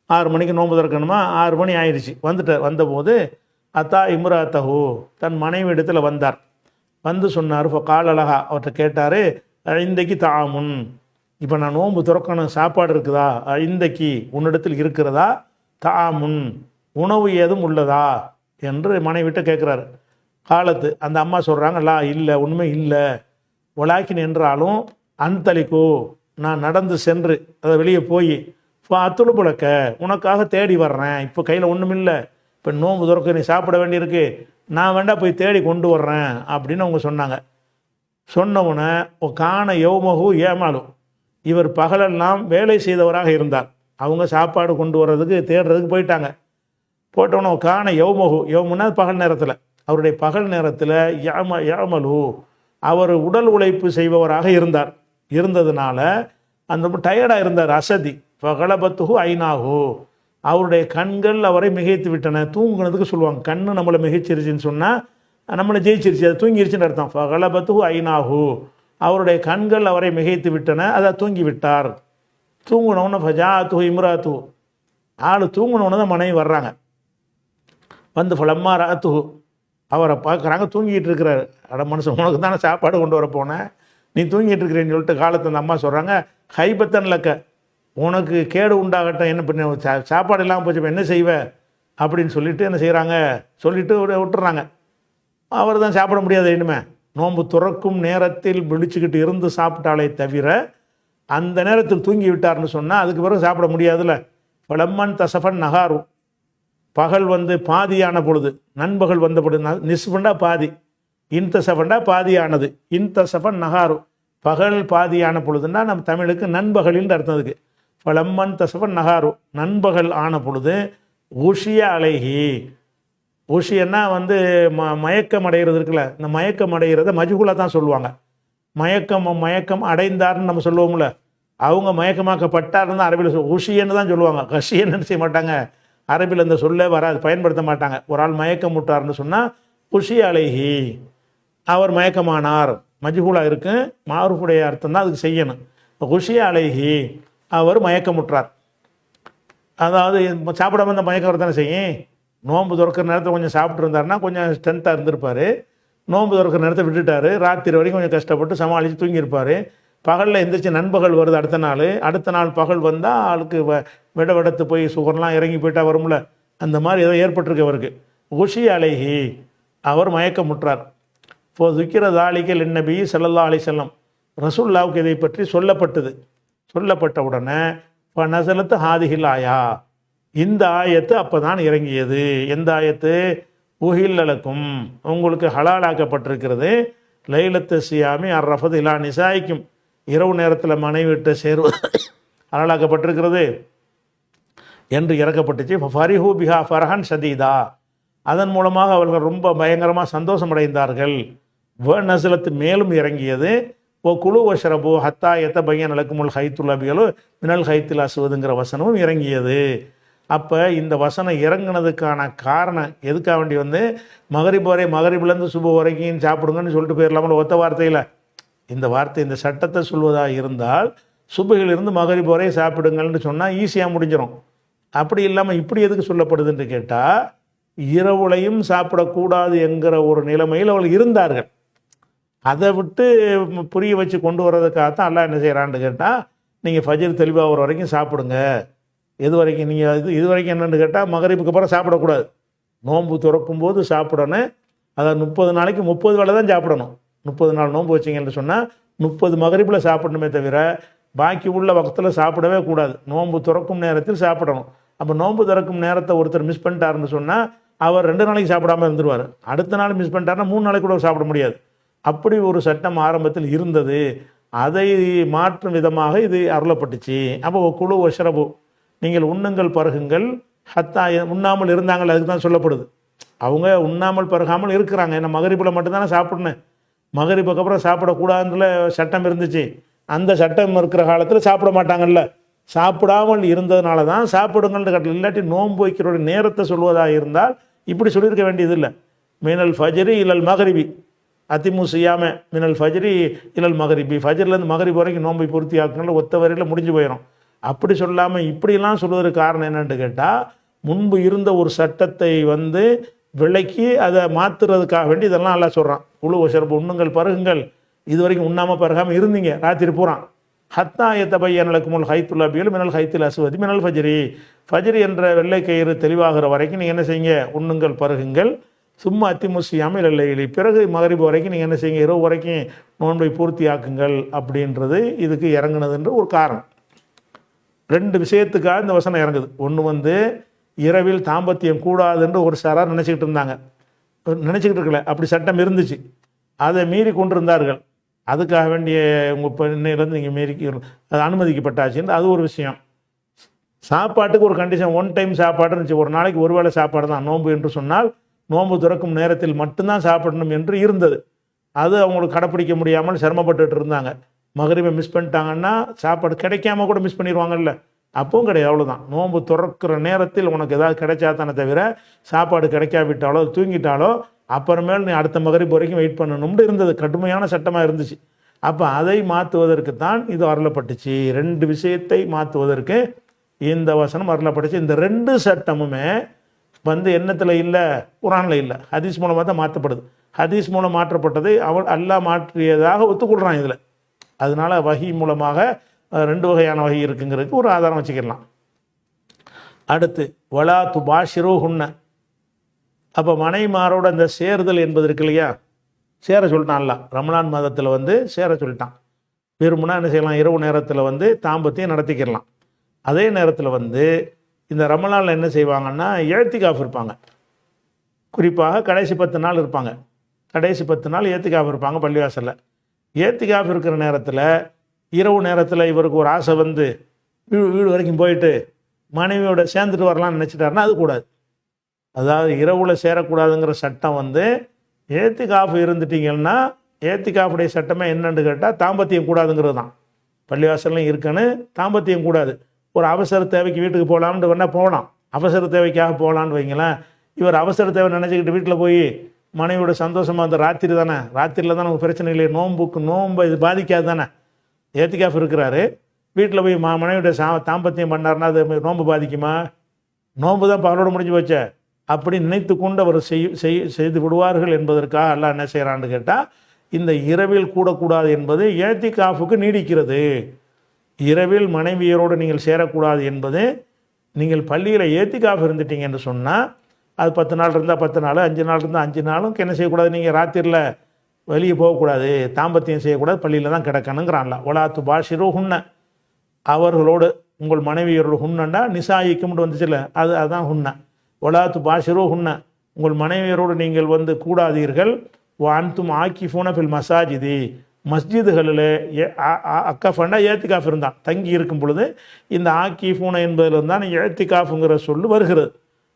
6 மணிக்கு நோன்பு திறக்கணுமா, 6 மணி ஆயிடுச்சு, வந்துட்டார். வந்தபோது அத்தா இம்ராத்தஹு, தன் மனைவி இடத்துல வந்தார். வந்து சொன்னார், இப்போ காலழகா, அவர்கிட்ட கேட்டார், இன்றைக்கு தாமுன், இப்போ நான் நோன்பு திறக்கணும், சாப்பாடு இருக்குதா, இன்றைக்கு உன்னிடத்தில் இருக்கிறதா, தாமுன், உணவு ஏதும் உள்ளதா என்று மனைவிட்ட கேட்குறாரு. காலத்து அந்த அம்மா சொல்கிறாங்க, லா இல்லை, உண்மை இல்லை. ஒலாக்கின் என்றாலும் அன்தளிக்கோ, நான் நடந்து சென்று அதை வெளியே போய் அத்துழு புழக்க உனக்காக தேடி வர்றேன், இப்போ கையில் ஒன்றும் இல்லை, இப்போ நோன்பு துறக்க நீ சாப்பிட வேண்டியிருக்கு, நான் வேண்டாம் போய் தேடி கொண்டு வர்றேன் அப்படின்னு அவங்க சொன்னாங்க. சொன்னவுடனே காண யௌமஹு ஏமாலும், இவர் பகலெல்லாம் வேலை செய்தவராக இருந்தார். அவங்க சாப்பாடு கொண்டு வர்றதுக்கு தேடுறதுக்கு போயிட்டாங்க. போட்டவனோ காண யௌமஹு, யௌமுன்னா பகல் நேரத்தில், அவருடைய பகல் நேரத்தில் யாமலு, அவர் உடல் உழைப்பு செய்பவராக இருந்தார். இருந்ததுனால அந்த டயர்டாக இருந்தார். அசதி பகலபத்துஹு ஐநாஹு, அவருடைய கண்கள் அவரை மிகைத்து விட்டன. தூங்குனதுக்கு சொல்லுவாங்க, கண்ணு நம்மளை மிகைச்சிருச்சுன்னு சொன்னால் நம்மளை ஜெயிச்சிருச்சு, அது தூங்கிருச்சுன்னு அர்த்தம். பகலபத்துஹு ஐநாஹு, அவருடைய கண்கள் அவரை மிகைத்து விட்டன, அதை தூங்கி விட்டார். தூங்கினவுன்னு ஃபஜாத்து இம்ராத்து, ஆள் தூங்கினவுன்னு தான் மனைவி வர்றாங்க. வந்து ஃபலம்மா ராத்து, அவரை பார்க்குறாங்க, தூங்கிட்டு இருக்கிறாரு. அட மனுஷன், உனக்கு தானே சாப்பாடு கொண்டு வர போனேன், நீ தூங்கிட்டு இருக்கிறேன்னு சொல்லிட்டு காலத்து அந்த அம்மா சொல்கிறாங்க, ஹைபத்தன் லக்க, உனக்கு கேடு உண்டாகட்டும், என்ன பண்ண சாப்பாடு இல்லாமல் போச்சு, என்ன செய்வேன் அப்படின்னு சொல்லிட்டு என்ன செய்கிறாங்க, சொல்லிவிட்டு விட்டுறாங்க. அவர் தான் சாப்பிட முடியாது. இனிமே நோன்பு துறக்கும் நேரத்தில் விழிச்சுக்கிட்டு இருந்து சாப்பிட்டாலே தவிர அந்த நேரத்தில் தூங்கி விட்டார்னு சொன்னால் அதுக்கு பிறகு சாப்பிட முடியாதுல்ல. பலம்மன் தசஃபன் நகாரு, பகல் வந்து பாதியான பொழுது, நண்பகல் வந்த பொழுது, நிஸ்பண்டா பாதி, இன்தசஃபண்டா பாதியானது, இன்தசஃபன் நகாரு, பகல் பாதியான பொழுதுன்னா நம்ம தமிழுக்கு நண்பகலின்னு அர்த்தம். அதுக்கு பலம்மன் தசஃபன் நகாரு, நண்பகல் ஆன பொழுது, உஷிய அலைஹி, உஷியன்னா வந்து மயக்கம் அடைகிறது இருக்குல்ல, இந்த மயக்கம் அடைகிறத மஜ்ஹூலா தான் சொல்லுவாங்க. மயக்கம் அடைந்தார்னு நம்ம சொல்லுவோம்ல, அவங்க மயக்கமாக்கப்பட்டார்னு அரபியில் உஷியன்னு தான் சொல்லுவாங்க. கஷியன்னு செய்ய மாட்டாங்க, அரபியில் இந்த சொல்ல வராது, பயன்படுத்த மாட்டாங்க. ஒரு ஆள் மயக்கம் விட்டார்னு சொன்னால் உஷிய அலைஹி, அவர் மயக்கமானார், மஜ்ஹூலா இருக்கு, மாரூஃபுடைய அர்த்தம் தான் அதுக்கு செய்யணும். உஷிய அலைஹி, அவர் மயக்கமுற்றார். அதாவது சாப்பிடாம இந்த மயக்கம் வரத்தானே செய்யும். நோன்பு துறக்கிற நேரத்தில் கொஞ்சம் சாப்பிட்டு இருந்தாருன்னா கொஞ்சம் ஸ்ட்ரென்த்தாக இருந்திருப்பார். நோன்பு துறக்கிற நேரத்தை விட்டுட்டார், ராத்திரி வரைக்கும் கொஞ்சம் கஷ்டப்பட்டு சமாளித்து தூங்கியிருப்பார். பகலில் எந்திரிச்சு நண்பகல் வருது, அடுத்த நாள் பகல் வந்தால் ஆளுக்கு விடத்து போய் சுகர்லாம் இறங்கி போயிட்டா வரும்ல, அந்த மாதிரி ஏதோ ஏற்பட்டிருக்கு அவருக்கு. உஷி அலைஹி, அவர் மயக்கமுற்றார். இப்போ துக்கிற தாலிக்கல் நபி ஸல்லல்லாஹு அலைஹி வஸல்லம், ரசூலுல்லாஹ்வுக்கு இதை பற்றி சொல்லப்பட்ட உடனே இப்போ நஸலத்து ஹாதிஹில் ஆயா, இந்த ஆயத்து அப்போ தான் இறங்கியது. எந்த ஆயத்து? உஹில்லலக்கும், உங்களுக்கு ஹலாலாக்கப்பட்டிருக்கிறது, லைலத்து சியாமி அர்ரஃபத் இலா நிசாய்க்கும், இரவு நேரத்தில் மனைவி விட்டு சேருவது ஹலாலாக்கப்பட்டிருக்கிறது என்று இறக்கப்பட்டுச்சு. ஃபரிஹூ பிஹா ஃபரஹன் ஷதீதா, அதன் மூலமாக அவர்கள் ரொம்ப பயங்கரமாக சந்தோஷம் அடைந்தார்கள். நஸலத்து, மேலும் இறங்கியது. ஓ குழு வஷரபு ஹத்தா எத்த பையன் அலக்குமுல் ஹைத்துல் அபியலு மினல் ஹைத்தில் அசுவதுங்கிற வசனமும் இறங்கியது. அப்போ இந்த வசனம் இறங்கினதுக்கான காரணம் எதுக்காக வேண்டி வந்து மகரிப் வரை, மகரிப்லேருந்து சுபு வரைக்கும் சாப்பிடுங்கன்னு சொல்லிட்டு போயிடலாமல் ஒத்த வார்த்தையில். இந்த வார்த்தை, இந்த சட்டத்தை சொல்வதாக இருந்தால் சுபுகிலிருந்து மகரிப் வரை சாப்பிடுங்கள்னு சொன்னால் ஈஸியாக முடிஞ்சிடும். அப்படி இல்லாமல் இப்படி எதுக்கு சொல்லப்படுதுன்னு கேட்டால், இரவுலையும் சாப்பிடக்கூடாது என்கிற ஒரு நிலைமையில் அவர்கள் இருந்தார்கள். அதை விட்டு புரிய வச்சு கொண்டு வர்றதுக்காகத்தான் அல்லாஹ் என்ன செய்கிறான்னு கேட்டால், நீங்கள் ஃபஜ்ர் தெளிவாக ஒரு வரைக்கும் சாப்பிடுங்க. எது வரைக்கும்? நீங்கள் இது வரைக்கும் என்னென்னு கேட்டால் மகரிப்புக்கு அப்புறம் சாப்பிடக்கூடாது. நோன்பு துறக்கும் போது சாப்பிடணும். அதை 30 நாளைக்கு 30 வேளை தான் சாப்பிடணும். 30 நாள் நோன்பு வச்சிங்கன்னு சொன்னால் 30 மகரிப்பில் சாப்பிடணுமே தவிர பாக்கி உள்ள வக்தில் சாப்பிடவே கூடாது. நோன்பு துறக்கும் நேரத்தில் சாப்பிடணும். அப்போ நோன்பு திறக்கும் நேரத்தை ஒருத்தர் மிஸ் பண்ணிட்டாருன்னு சொன்னால் அவர் 2 நாளைக்கு சாப்பிடாமல் இருந்துருவார். அடுத்த நாள் மிஸ் பண்ணிட்டாருன்னா 3 நாளைக்கு கூட சாப்பிட முடியாது. அப்படி ஒரு சட்டம் ஆரம்பத்தில் இருந்தது. அதை மாற்றும் விதமாக இது அருளப்பட்டுச்சு. அப்போ குழு வஷரபு, நீங்கள் உண்ணுங்கள் பருகுங்கள், ஹத்தா, உண்ணாமல் இருந்தாங்கள், அதுக்கு தான் சொல்லப்படுது. அவங்க உண்ணாமல் பருகாமல் இருக்கிறாங்க. ஏன்னா மகரிப்பில் மட்டும்தானே சாப்பிடணும். மகரிப்புக்கு அப்புறம் சாப்பிடக்கூடாதுன்ற சட்டம் இருந்துச்சு. அந்த சட்டம் இருக்கிற காலத்தில் சாப்பிட மாட்டாங்கல்ல. சாப்பிடாமல் இருந்ததுனால தான் சாப்பிடுங்கள்னு கட்டளை. இல்லாட்டி நோன்பு வைக்கிறோட நேரத்தை சொல்வதாக இருந்தால் இப்படி சொல்லியிருக்க வேண்டியதில்லை. மினல் ஃபஜ்ரி இலல் மகரிபி அதிமு செய்யாம மினல் ஃபஜ்ரி இலல் மகரிபி, ஃபஜ்ரிலேருந்து மகரிப் வரைக்கும் நோன்பை பூர்த்தி ஆக்குனால ஒத்த வரையில் முடிஞ்சு போயிடும். அப்படி சொல்லாமல் இப்படிலாம் சொல்வதற்கு காரணம் என்னன்னு கேட்டால், முன்பு இருந்த ஒரு சட்டத்தை விலைக்கு அதை மாற்றுறதுக்காக வேண்டி இதெல்லாம் எல்லாம் சொல்கிறான். குழு சிறப்பு உண்ணுங்கள் பருகுங்கள், இது வரைக்கும் உண்ணாமல் பருகாமல் இருந்தீங்க ராத்திரி பூரான். ஹத்தா எத்தபையனலக்குமுல் ஹைத்துல் அபியல் மினல் ஹைத்துல் அஸ்வதி மினல் ஃபஜ்ரி, ஃபஜ்ரி என்ற வெள்ளை கயிறு தெளிவாகிற வரைக்கும் நீங்கள் என்ன செய்யுங்க, உண்ணுங்கள் பருகுங்கள். சும்மா அத்திமுசியாமல் இல்லை, பிறகு மகரிப் வரைக்கும் நீங்கள் என்ன செய்யுங்க, இரவு வரைக்கும் நோன்பை பூர்த்தி ஆக்குங்கள் அப்படின்றது இதுக்கு இறங்குனதுன்ற ஒரு காரணம். ரெண்டு விஷயத்துக்காக இந்த வசனம் இறங்குது. ஒன்று இரவில் தாம்பத்தியம் கூடாதுன்ற ஒரு சாரார் நினச்சிக்கிட்டு இருந்தாங்க, நினச்சிக்கிட்டு இருக்கல, அப்படி சட்டம் இருந்துச்சு, அதை மீறி கொண்டிருந்தார்கள். அதுக்காக வேண்டிய உங்கள் பெண்ணிலேருந்து நீங்கள் மீறி அது அனுமதிக்கப்பட்டாச்சுன்னு அது ஒரு விஷயம். சாப்பாட்டுக்கு ஒரு கண்டிஷன், ஒன் டைம் சாப்பாடு இருந்துச்சு, ஒரு நாளைக்கு ஒரு வேளை சாப்பாடு தான் நோன்பு என்று சொன்னால் நோன்பு துறக்கும் நேரத்தில் மட்டும்தான் சாப்பிடணும் என்று இருந்தது. அது அவங்களுக்கு கடைப்பிடிக்க முடியாமல் சிரமப்பட்டுட்டு இருந்தாங்க. மகரிபை மிஸ் பண்ணிட்டாங்கன்னா சாப்பாடு கிடைக்காம கூட மிஸ் பண்ணிடுவாங்கல்ல, அப்பவும் கிடையாது. அவ்வளோதான், நோன்பு துறக்கிற நேரத்தில் உனக்கு ஏதாவது கிடைச்சா தானே தவிர சாப்பாடு கிடைக்காவிட்டாலோ தூங்கிட்டாலோ அப்புறமேல் நீ அடுத்த மகரிப் வரைக்கும் வெயிட் பண்ணணும்னு இருந்தது, கடுமையான சட்டமாக இருந்துச்சு. அப்போ அதை மாற்றுவதற்கு தான் இது அருளப்பட்டுச்சு. ரெண்டு விஷயத்தை மாற்றுவதற்கு இந்த வசனம் அருளப்பட்டுச்சு. இந்த ரெண்டு சட்டமுமே எண்ணத்தில் இல்லை, குரானில் இல்லை, ஹதீஸ் மூலமாக தான் மாற்றப்படுது. ஹதீஸ் மூலம் மாற்றப்பட்டதை அல்லாஹ் மாற்றியதாக ஒத்துக்கொள்கிறான் இதில். அதனால வஹி மூலமாக ரெண்டு வகையான வகை இருக்குங்கிறதுக்கு ஒரு ஆதாரம் வச்சுக்கலாம். அடுத்து வலா துபாஷிரு ஹுன்ன, அப்போ மனைமாரோட அந்த சேருதல் என்பது இருக்கு இல்லையா, சேர சொல்லிட்டான்ல, ரமலான் மாதத்தில் சேர சொல்லிட்டான். விரும்புனா என்ன செய்யலாம், இரவு நேரத்தில் தாம்பத்தியம் நடத்திக்கிடலாம். அதே நேரத்தில் இந்த ரமலானில் என்ன செய்வாங்கன்னா ஏத்திகாஃப் இருப்பாங்க. குறிப்பாக கடைசி 10 நாள் இருப்பாங்க. கடைசி 10 நாள் ஏத்திகாஃப் இருப்பாங்க பள்ளிவாசலில். ஏத்திகாஃப் இருக்கிற நேரத்தில் இரவு நேரத்தில் இவருக்கு ஒரு ஆசை வீடு வரைக்கும் போயிட்டு மனைவியோட சேர்ந்துட்டு வரலாம்னு நினச்சிட்டாருன்னா அது கூடாது. அதாவது இரவில் சேரக்கூடாதுங்கிற சட்டம் ஏத்திகாஃப் இருந்துட்டீங்கன்னா, ஏத்திகாஃபுடைய சட்டமே என்னன்னு கேட்டால் தாம்பத்தியம் கூடாதுங்கிறது தான். பள்ளிவாசல்லாம் இருக்குன்னு தாம்பத்தியம் கூடாது. ஒரு அவசர தேவைக்கு வீட்டுக்கு போகலாம்னு வேணால் போகலாம், அவசர தேவைக்காக போகலான்னு வைங்களேன். இவர் அவசர தேவை நினச்சிக்கிட்டு வீட்டில் போய் மனைவியோட சந்தோஷமாக அந்த ராத்திரி தானே, ராத்திரியில் தான் நமக்கு பிரச்சனை இல்லையே, நோன்பை இது பாதிக்காது தானே. ஏத்திகாஃப் இருக்கிறாரு, வீட்டில் போய் மனைவியோட தாம்பத்தியம் பண்ணார்னா அது நோன்பு பாதிக்குமா? நோன்பு தான் பகலோடு முடிஞ்சு போச்சே. அப்படி நினைத்து கொண்டு அவர் செய்து விடுவார்கள் என்பதற்காக அல்லாஹ் என்ன செய்கிறான்னு கேட்டால், இந்த இரவில் கூடக்கூடாது என்பது ஏத்திகாஃபுக்கு நீடிக்கிறது. இரவில் மனைவியரோடு நீங்கள் சேரக்கூடாது என்பது, நீங்கள் பள்ளியில் ஏத்திகாஃப் இருந்துட்டீங்க என்று சொன்னால் அது 10 நாள் இருந்தால் 10 நாள், 5 நாள் இருந்தால் 5 நாளும் என்ன செய்யக்கூடாது, நீங்கள் ராத்திரியில் வெளியே போகக்கூடாது, தாம்பத்தியம் செய்யக்கூடாது, பள்ளியில் தான் கிடக்கணுங்கிறான்ல. ஒலாத்து பாஷிரு ஹுன்ன, அவர்களோடு உங்கள் மனைவியரோடு, ஹுன்னண்டா நிசாயிக்கும்னு வந்துச்சுல்ல, அதுதான் ஹுன்ன. ஒலாத்து பாஷிரு ஹுன்ன, உங்கள் மனைவியரோடு நீங்கள் கூடாதீர்கள். வான்தும் ஆக்கிஃபூன ஃபில் மசாஜிதி, மஸ்ஜிதுகளில் அக்கஃபண்டா ஏத்திகாஃப் இருந்தான், தங்கி இருக்கும் பொழுது இந்த ஆக்கிஃபூன என்பதில் இருந்தால் ஏத்திகாஃபுங்கிற சொல்லு வருகிறது.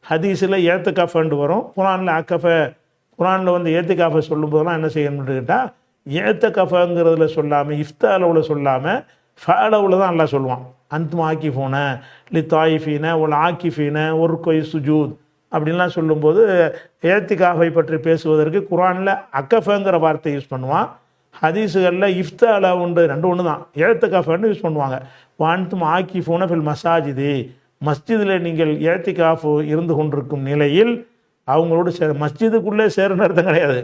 ஹதீஸில் ஏத்திகாஃபண்டு வரும், குரானில் அக்கஃப, குரானில் ஏத்திகாஃபை சொல்லும் போதெல்லாம் என்ன செய்யணும்னு கேட்டால், ஏத்தகஃபங்கிறதுல சொல்லாமல், இஃப்தாலவில் சொல்லாமல் ஃபாலவில் தான் எல்லாம் சொல்லுவான். அந்தும் ஆக்கிஃபூன லி தாயிஃபீன ஒரு ஆக்கிஃபீன ஒரு கொய் சுஜூத் அப்படின்லாம் சொல்லும்போது ஏத்திகாஃபை பற்றி பேசுவதற்கு குரானில் அக்கஃபங்கிற வார்த்தை யூஸ் பண்ணுவான். ஹதீஸுகளில் இஃப்தாலா உண்டு, ஒன்று தான், ஏத்திகாஃபன்னு யூஸ் பண்ணுவாங்க. வான்தும் ஆக்கிஃபூன ஃபில் மசாஜிதி, மஸ்ஜிதில் நீங்கள் ஏத்திகாஃபு இருந்து கொண்டிருக்கும் நிலையில் அவங்களோடு மஸ்ஜிதுக்குள்ளே சேருன்னு அர்த்தம் கிடையாது.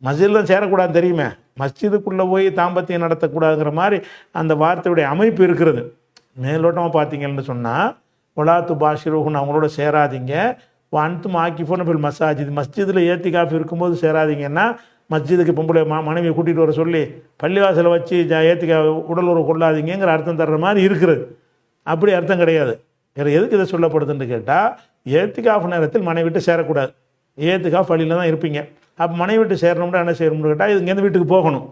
மஸ்ஜிதில் தான் சேரக்கூடாதுன்னு தெரியுமே, மஸ்ஜிதுக்குள்ளே போய் தாம்பத்தியம் நடத்தக்கூடாதுங்கிற மாதிரி அந்த வார்த்தையுடைய அமைப்பு இருக்கிறது. மேலோட்டமாக பார்த்தீங்கன்னு சொன்னால் ஒலாத்து பாஷிருஹுன்னு அவங்களோட சேராதீங்க. வான்தும் ஆக்கிஃபூன ஃபில் மசாஜித், மஸ்ஜிதில் ஏத்திகாஃப் இருக்கும்போது சேராதீங்கன்னா, மஸ்ஜிதுக்கு பொம்பளை மனைவியை கூட்டிகிட்டு வர சொல்லி பள்ளிவாசலை வச்சு ஏத்திகா உடல் உறவு கொள்ளாதீங்கிற அர்த்தம் தர்ற மாதிரி இருக்கிறது. அப்படி அர்த்தம் கிடையாது. வேறு எதுக்கு இதை சொல்லப்படுதுன்னு கேட்டால், ஏத்திகாஃப் நேரத்தில் மனைவி விட்டு சேரக்கூடாது, ஏத்திகாஃப் பள்ளியில் தான் இருப்பீங்க. அப்போ மனைவி விட்டு சேரணும்னா என்ன செய்யணும்னு கேட்டால், இங்கேருந்து வீட்டுக்கு போகணும்,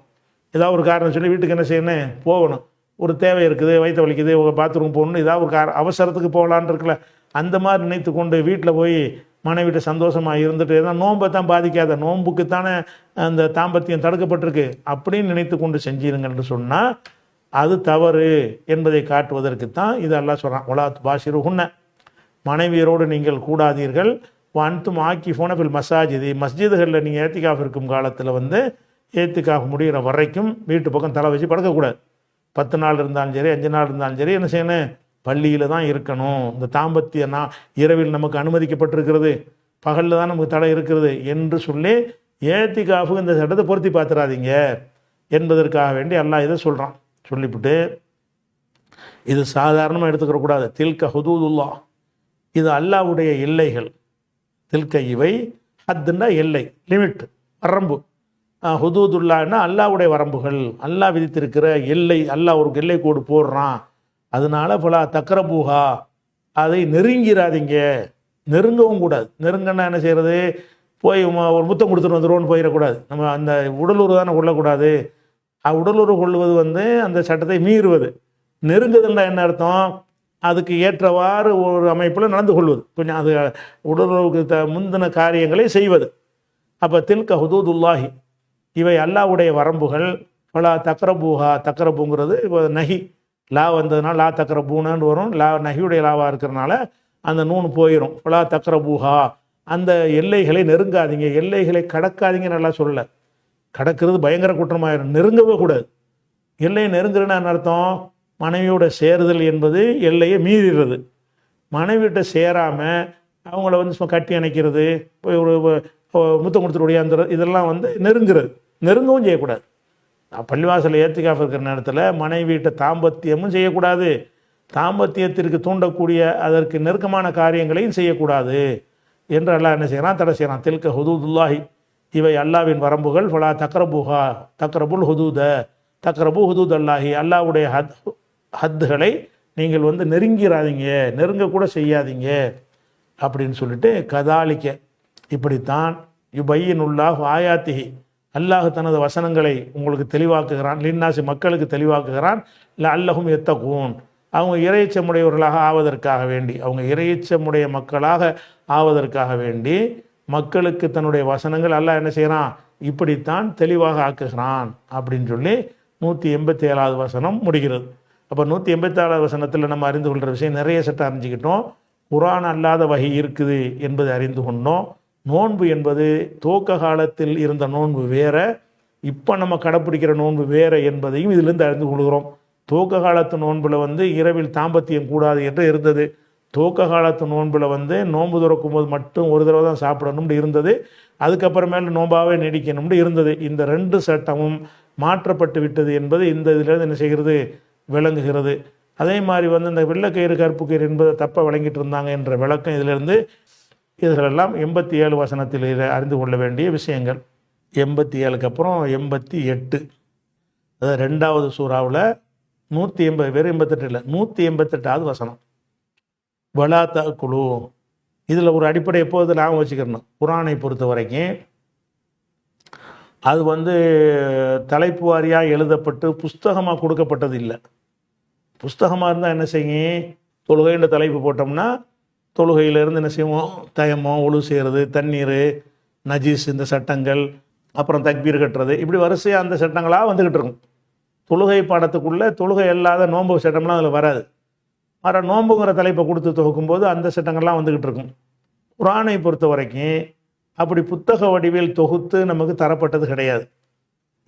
ஏதாவது ஒரு காரணம் சொல்லி வீட்டுக்கு என்ன செய்யணும், போகணும். ஒரு தேவை இருக்குது, வயிற்று வலிக்குது, பாத்ரூம் போகணும், ஏதாவது ஒரு அவசரத்துக்கு போகலான்னு இருக்குல்ல, அந்த மாதிரி நினைத்து கொண்டு வீட்டில் போய் மனைவிட்ட சந்தோஷமாக இருந்துட்டு ஏதாவது நோன்பை தான் பாதிக்காத, நோன்புக்கு தானே அந்த தாம்பத்தியம் தடுக்கப்பட்டிருக்கு அப்படின்னு நினைத்து கொண்டு செஞ்சிருங்கன்னு சொன்னால் அது தவறு என்பதை காட்டுவதற்கு தான் இது அல்லாஹ் சொல்கிறான். ஒலாத் பாஷிருஹுன்ன, மனைவியரோடு நீங்கள் கூடாதீர்கள். வான்தும் ஆக்கி போனபில் மசாஜிது, மஸ்ஜிதுகளில் நீங்கள் ஏத்திகாஃப் இருக்கும் காலத்தில் வந்து ஏத்திகாஃப் முடிகிற வரைக்கும் வீட்டு பக்கம் தலை வச்சு படுக்கக்கூடாது. 10 நாள் இருந்தாலும் சரி, 5 நாள் இருந்தாலும் சரி, என்ன செய்யணும், பள்ளியில் தான் இருக்கணும். இந்த தாம்பத்திய இரவில் நமக்கு அனுமதிக்கப்பட்டிருக்கிறது, பகலில் தான் நமக்கு தடை இருக்கிறது என்று சொல்லி ஏத்திகாஃபு இந்த சட்டத்தை பொருத்தி பார்த்துடாதீங்க என்பதற்காக வேண்டி அல்லாஹ் இதை சொல்கிறான். சொல்லிவிட்டு இது சாதாரணமாக எடுத்துக்கிற கூடாது. தில்க ஹுதூதுல்லா, இது அல்லாஹ்வுடைய எல்லைகள். தில்க இவை, ஹத்துன்னா எல்லை, லிமிட், வரம்பு. ஹுதூதுல்லான்னா அல்லாஹ்வுடைய வரம்புகள், அல்லாஹ் விதித்திருக்கிற எல்லை. அல்லாஹ் ஒரு எல்லை கோடு போடுறான். அதனால பல தக்கரபூஹா, அதை நெருங்கிறாதீங்க. நெருங்கவும் கூடாது. நெருங்கன்னா என்ன செய்கிறது, போய் ஒரு முத்தம் கொடுத்துட்டு வந்துடுவோன்னு போயிடக்கூடாது. நம்ம அந்த உடலுறவு தானே கொள்ளக்கூடாது. உடலுறவு கொள்வது வந்து அந்த சட்டத்தை மீறுவது. நெருங்குதுன்னா என்ன அர்த்தம், அதுக்கு ஏற்றவாறு ஒரு அமைப்பில் நடந்து கொள்வது, கொஞ்சம் அது உடலுறவுக்கு முந்தின காரியங்களை செய்வது. அப்போ தில்க ஹுதூதுல்லாஹி, இவை அல்லாஹ்வுடைய வரம்புகள். பலா தக்கரபூஹா, தக்கரபூங்கிறது நஹி, லா வந்ததுனால லா தக்கரபூனான்னு வரும். லா நஹியுடைய லாவாக இருக்கிறனால அந்த நூன் போயிடும். பலா தக்கரபூஹா, அந்த எல்லைகளை நெருங்காதீங்க, எல்லைகளை கடக்காதீங்க. நல்லா சொல்லலை, கடக்கிறது பயங்கர குற்றமாயிரும். நெருங்கவே கூடாது. எல்லையை நெருங்குறேன்னு அர்த்தம், மனைவியோட சேருதல் என்பது எல்லையை மீறுகிறது. மனைவிட்ட சேராமல் அவங்கள வந்து சும்மா கட்டி அணைக்கிறது, போய் ஒரு முத்தம் கொடுத்துட்டு ஒடியாந்துறது, இதெல்லாம் வந்து நெருங்குறது. நெருங்கவும் செய்யக்கூடாது. பள்ளிவாசலில் ஏத்திகாஃப் இருக்கிற நேரத்தில் மனைவிட்ட தாம்பத்தியமும் செய்யக்கூடாது, தாம்பத்தியத்திற்கு தூண்டக்கூடிய அதற்கு நெருக்கமான காரியங்களையும் செய்யக்கூடாது என்று அல்லாஹ் என்ன செய்கிறான், தடை செய்கிறான். தில்க ஹுதூதுல்லாஹி, இவை அல்லாவின் வரம்புகள். ஃபலா தக்ரபூஹா, தக்ரபுல் ஹுதூத, தக்ரபு ஹுதூத் அல்லாஹி, அல்லாஹ்வுடைய ஹத்துகளை நீங்கள் வந்து நெருங்கிறாதீங்க, நெருங்கக்கூட செய்யாதீங்க அப்படின்னு சொல்லிட்டு கதாலிக்க, இப்படித்தான் யுபையினுல்லாஹு ஆயாத்திஹி, அல்லாஹ் தனது வசனங்களை உங்களுக்கு தெளிவாக்குகிறான். லின்னாசி, மக்களுக்கு தெளிவாக்குகிறான். லஅல்லஹும் யத்தகூன், அவங்க இறையச்சமுடையவர்களாக ஆவதற்காக வேண்டி, அவங்க இறையச்சமுடைய மக்களாக ஆவதற்காக வேண்டி மக்களுக்கு தன்னுடைய வசனங்கள் அல்லாஹ் என்ன செய்கிறான், இப்படித்தான் தெளிவாக ஆக்குகிறான் அப்படின்னு சொல்லி 187வது வசனம் முடிகிறது. அப்போ 187வது வசனத்தில் நம்ம அறிந்து கொள்கிற விஷயம் நிறைய சட்டம் அறிஞ்சிக்கிட்டோம். குர்ஆன் அல்லாத வகை இருக்குது என்பதை அறிந்து கொண்டோம். நோன்பு என்பது துவக்க காலத்தில் இருந்த நோன்பு வேற, இப்போ நம்ம கடைப்பிடிக்கிற நோன்பு வேற என்பதையும் இதிலிருந்து அறிந்து கொள்கிறோம். துவக்க காலத்து நோன்பில் வந்து இரவில் தாம்பத்தியம் கூடாது என்று இருந்தது. துவக்க காலத்து நோன்பில் வந்து நோன்பு துறக்கும் போது மட்டும் ஒரு தடவை தான் சாப்பிடணும்னு இருந்தது. அதுக்கப்புறமேல நோம்பாவே நீடிக்கணும்னு இருந்தது. இந்த 2 சட்டமும் மாற்றப்பட்டு விட்டது என்பது இந்த இதிலிருந்து என்ன செய்கிறது, விளங்குகிறது. அதே மாதிரி வந்து இந்த வெள்ளைக்கயிறு கருப்பு கயிறு என்பதை தப்பாக விளங்கிட்டு இருந்தாங்க என்ற விளக்கம் இதிலிருந்து. இதுகளெல்லாம் 87 வசனத்தில் அறிந்து கொள்ள வேண்டிய விஷயங்கள். 87க்கு அப்புறம் 88, அதாவது 2வது சூறாவில் 180, வெறும் 88 இல்லை, 188வது வசனம். வலா தஅக்குலு, இதில் ஒரு அடிப்படை எப்போது ஞாபகம் வச்சுக்கிறணும். குர்ஆனை பொறுத்த வரைக்கும் அது வந்து தலைப்பு வாரியாக எழுதப்பட்டு புஸ்தகமாக கொடுக்கப்பட்டது இல்லை. புஸ்தகமாக இருந்தால் என்ன செய்யும், தொழுகைன்ற தலைப்பு போட்டோம்னா தொழுகையிலேருந்து என்ன செய்வோம், தயமம், ஒழு செய்கிறது, தண்ணீர், நஜீஸ், இந்த சட்டங்கள், அப்புறம் தக்பீர் கட்டுறது, இப்படி வரிசையாக அந்த சட்டங்களாக வந்துக்கிட்டு இருக்கும். தொழுகை பாடத்துக்குள்ளே தொழுகை இல்லாத நோன்பு சட்டம்லாம் அதில் வராது. மற நோன்புங்கிற தலைப்பை கொடுத்து தொகுக்கும்போது அந்த சட்டங்கள்லாம் வந்துக்கிட்டு இருக்கும். குர்ஆனை பொறுத்த வரைக்கும் அப்படி புத்தக வடிவில் தொகுத்து நமக்கு தரப்பட்டது கிடையாது.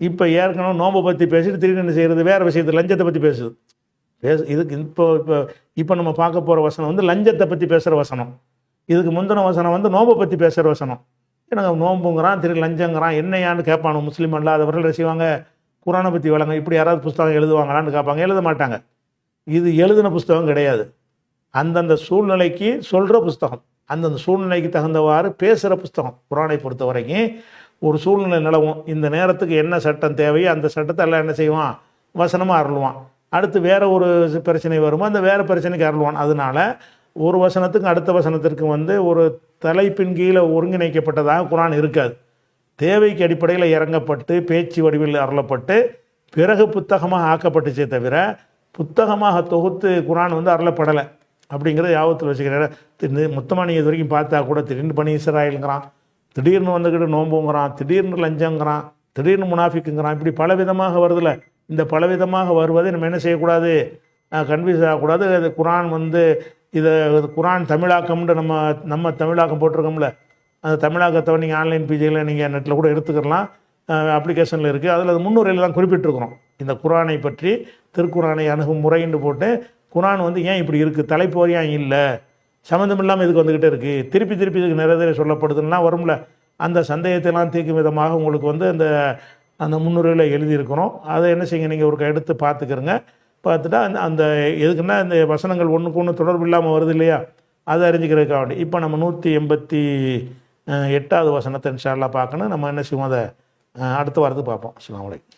இப்போ ஏற்கனவே நோன்பை பற்றி பேசிட்டு திடீர்னு என்ன செய்கிறது, வேறு விஷயத்தில் லஞ்சத்தை பற்றி பேசுது. இதுக்கு இப்போ நம்ம பார்க்க போகிற வசனம் வந்து லஞ்சத்தை பற்றி பேசுகிற வசனம். இதுக்கு முந்தின வசனம் வந்து நோம்பை பற்றி பேசுகிற வசனம். எனக்கு நோம்புங்கிறான், திரு லஞ்சங்கிறான், என்னையான்னு கேட்பானு. முஸ்லீம் அல்லாதவர்கள் செய்வாங்க, குர்ஆனை பற்றி வழங்க இப்படி யாராவது புஸ்தகம் எழுதுவாங்களான்னு கேட்பாங்க. எழுத மாட்டாங்க. இது எழுதின புஸ்தகம் கிடையாது, அந்தந்த சூழ்நிலைக்கு சொல்கிற புஸ்தகம், அந்தந்த சூழ்நிலைக்கு தகுந்தவாறு பேசுகிற புஸ்தகம். குர்ஆனை பொறுத்த வரைக்கும் ஒரு சூழ்நிலை நிலவும், இந்த நேரத்துக்கு என்ன சட்டம் தேவையோ அந்த சட்டத்தை எல்லாம் என்ன செய்வான், வசனமாக அருள்வான். அடுத்து வேறு ஒரு பிரச்சனை வருமோ அந்த வேறு பிரச்சனைக்கு அருள்வான். அதனால் ஒரு வசனத்துக்கு அடுத்த வசனத்திற்கு வந்து ஒரு தலைப்பின் கீழே ஒருங்கிணைக்கப்பட்டதாக குர்ஆன் இருக்காது. தேவைக்கு அடிப்படையில் இறங்கப்பட்டு பேச்சு வடிவில் அருளப்பட்டு பிறகு புத்தகமாக ஆக்கப்பட்டுச்சே தவிர புத்தகமாக தொகுத்து குர்ஆன் வந்து அருளப்படலை அப்படிங்கிறத யாபத்தில் வச்சுக்கிறேன். மொத்தமாக நீங்கள் இது வரைக்கும் பார்த்தா கூட திடீர்னு பனி இஸ்ராயலுங்கிறான், திடீர்னு வந்துக்கிட்டு நோம்புங்கிறான், திடீர்னு லஞ்சங்கிறான், திடீர்னு முனாஃபிக்குங்கிறான், இப்படி பல விதமாக வருதில்ல. இந்த பலவிதமாக வருவதை நம்ம என்ன செய்யக்கூடாது, கன்ஃபியூஸ் ஆகக்கூடாது. அது குரான் வந்து இதை குரான் தமிழாக்கம்ன்ற நம்ம தமிழாக்கம் போட்டிருக்கோம்ல, அந்த தமிழாக்கத்தை நீங்கள் ஆன்லைன் பிஜியில் நீங்கள் நெட்டில் கூட எடுத்துக்கலாம், அப்ளிகேஷனில் இருக்குது. அதில் அது முன்னுரையில் தான் குறிப்பிட்டிருக்கிறோம். இந்த குரானை பற்றி திருக்குரானை அணுகும் முறைன்னு போட்டு குரான் வந்து ஏன் இப்படி இருக்குது, தலைப்பு ஏன் இல்லை, சம்மந்தம் இல்லாமல் இதுக்கு வந்துக்கிட்டே இருக்குது, திருப்பி திருப்பி இதுக்கு நிறைய சொல்லப்படுதுன்னா வரும்ல, அந்த சந்தேகத்தைலாம் தீர்க்கும் விதமாக உங்களுக்கு வந்து அந்த முன்னுரையில் எழுதியிருக்கிறோம். அதை என்ன செய்யுங்க, நீங்கள் ஒரு எடுத்து பார்த்துக்கிறங்க. பார்த்துட்டா அந்த எதுக்குன்னா இந்த வசனங்கள் ஒன்றுக்கு ஒன்று தொடர்பு இல்லாமல் வருது இல்லையா, அதை அறிஞ்சிக்கிறதுக்காக வேண்டி இப்போ நம்ம 188வது வசனத்தை இன்ஷா அல்லாஹ் பார்க்கணும். நம்ம என்ன செய்வோம், அதை அடுத்த வாரத்துக்கு பார்ப்போம். அஸ்ஸலாமு அலைக்கும்.